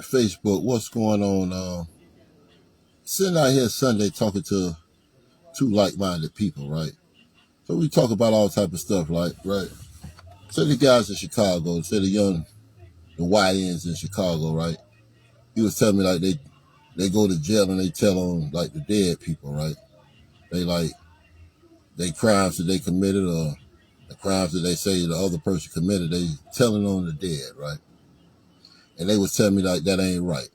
Facebook, what's going on? Sitting out here Sunday talking to two like-minded people, right? So we talk about all type of stuff, like, right? Say the guys in Chicago, say the YNs in Chicago, right? He was telling me like they go to jail and they tell on like the dead people, right? They like they crimes that they committed or the crimes that they say the other person committed, they telling on the dead, right? And they was telling me like that ain't right.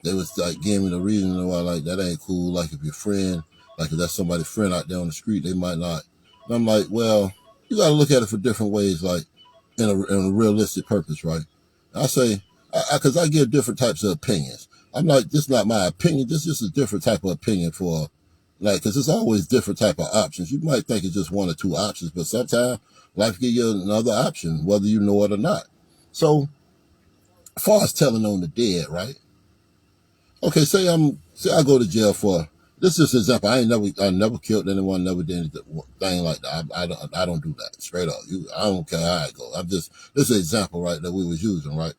They was like giving me the reason why like that ain't cool. Like if your friend, like if that's somebody's friend out there on the street, they might not. And I'm like, well, you got to look at it for different ways, like in a realistic purpose, right? I say, because I give different types of opinions. I'm like, this is not my opinion. This is just a different type of opinion for, like, because there's always different type of options. You might think it's just one or two options, but sometimes life give you another option, whether you know it or not. So, as far as telling on the dead, right? Okay, say I go to jail for this is an example. I never killed anyone, never did anything like that. I don't do that. Straight up. I don't care how I go. This is an example, right, that we was using, right?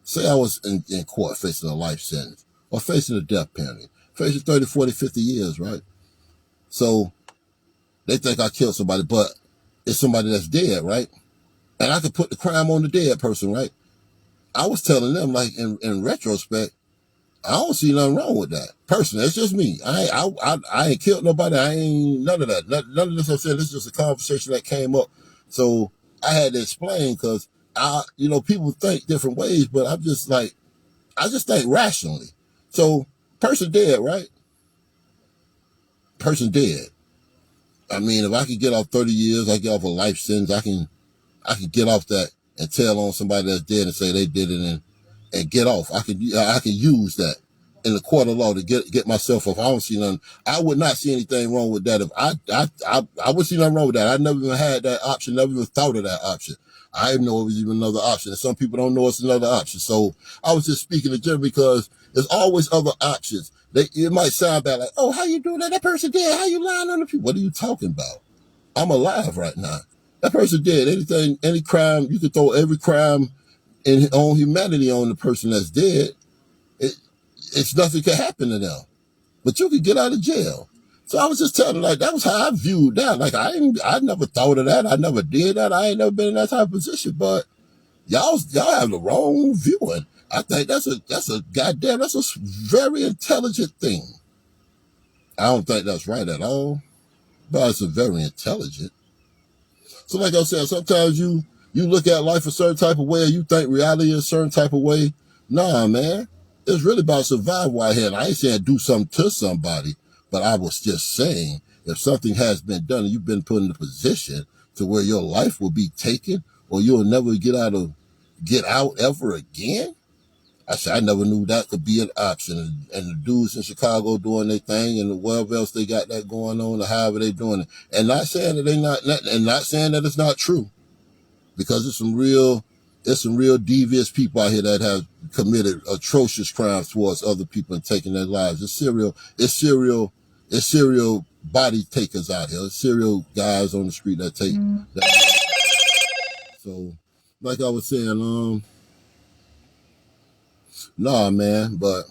Say I was in court facing a life sentence or facing a death penalty, facing 30, 40, 50 years, right? So they think I killed somebody, but it's somebody that's dead, right? And I could put the crime on the dead person, right? I was telling them, like, in retrospect, I don't see nothing wrong with that. Personally, it's just me. I ain't killed nobody. I ain't none of that. None of this I said. This is just a conversation that came up. So I had to explain because people think different ways, but I just think rationally. So person dead, right? Person dead. I mean, if I could get off 30 years, I get off a life sentence, I can get off that and tell on somebody that's dead and say they did it and get off. I can use that in the court of law to get myself off. I don't see nothing. I would not see anything wrong with that. If I would see nothing wrong with that. I never even had that option. Never even thought of that option. I didn't know it was even another option. And some people don't know it's another option. So I was just speaking to Jim because there's always other options. It might sound bad, like, oh, how you doing that? That person did. How you lying on the people? What are you talking about? I'm alive right now. That person did anything, any crime. You could throw every crime on humanity on the person that's dead. It, it's nothing can happen to them, but you could get out of jail. So I was just telling, like, that was how I viewed that. Like, I never thought of that. I never did that. I ain't never been in that type of position. But y'all have the wrong viewing. I think that's a very intelligent thing. I don't think that's right at all, but it's a very intelligent. So like I said, sometimes you look at life a certain type of way, or you think reality a certain type of way. Nah, man. It's really about survival out here. And I ain't saying do something to somebody, but I was just saying if something has been done and you've been put in a position to where your life will be taken or you'll never get out ever again. I said I never knew that could be an option. And the dudes in Chicago doing their thing and wherever else they got that going on or however they doing it. And not saying that not saying that it's not true. Because there's some real devious people out here that have committed atrocious crimes towards other people and taking their lives. It's serial body takers out here. It's serial guys on the street that take that. So like I was saying, nah man, but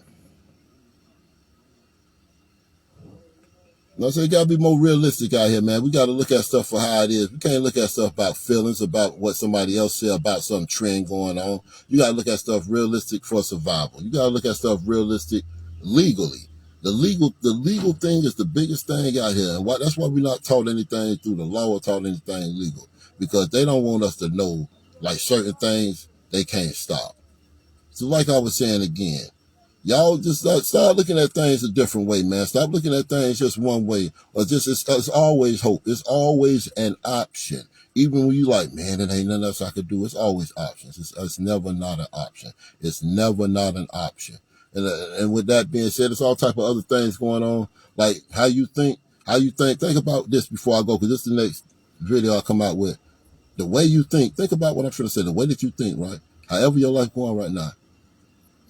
so you gotta be more realistic out here, man. We gotta look at stuff for how it is. We can't look at stuff about feelings, about what somebody else said, about some trend going on. You gotta look at stuff realistic for survival. You gotta look at stuff realistic legally. The legal thing is the biggest thing out here. And that's why we're not taught anything through the law or taught anything legal. Because they don't want us to know like certain things they can't stop. So like I was saying again, y'all just start looking at things a different way, man. Stop looking at things just one way. Or just it's always hope. It's always an option. Even when you like, man, it ain't nothing else I could do. It's always options. It's never not an option. It's never not an option. And with that being said, it's all type of other things going on. Like how you think. Think about this before I go, because this is the next video I'll come out with. The way you think. Think about what I'm trying to say. The way that you think, right? However your life going right now.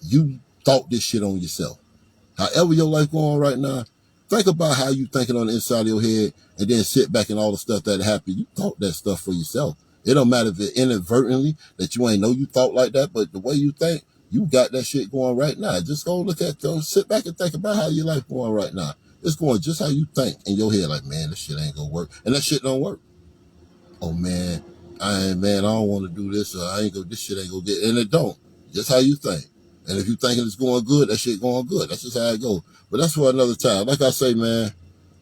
You thought this shit on yourself. However your life going right now, think about how you thinking on the inside of your head and then sit back and all the stuff that happened. You thought that stuff for yourself. It don't matter if it inadvertently that you ain't know you thought like that, but the way you think, You got that shit going right now. Just go look at those. Sit back and think about how your life going right now. It's going just how you think in your head. Like, man, this shit ain't gonna work, and that shit don't work. Oh man, I don't want to do this. Or I ain't go. This shit ain't gonna get. And it don't. Just how you think. And if you thinking it's going good, that shit going good. That's just how it goes. But that's for another time. Like I say, man,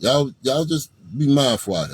y'all just be mindful out of it.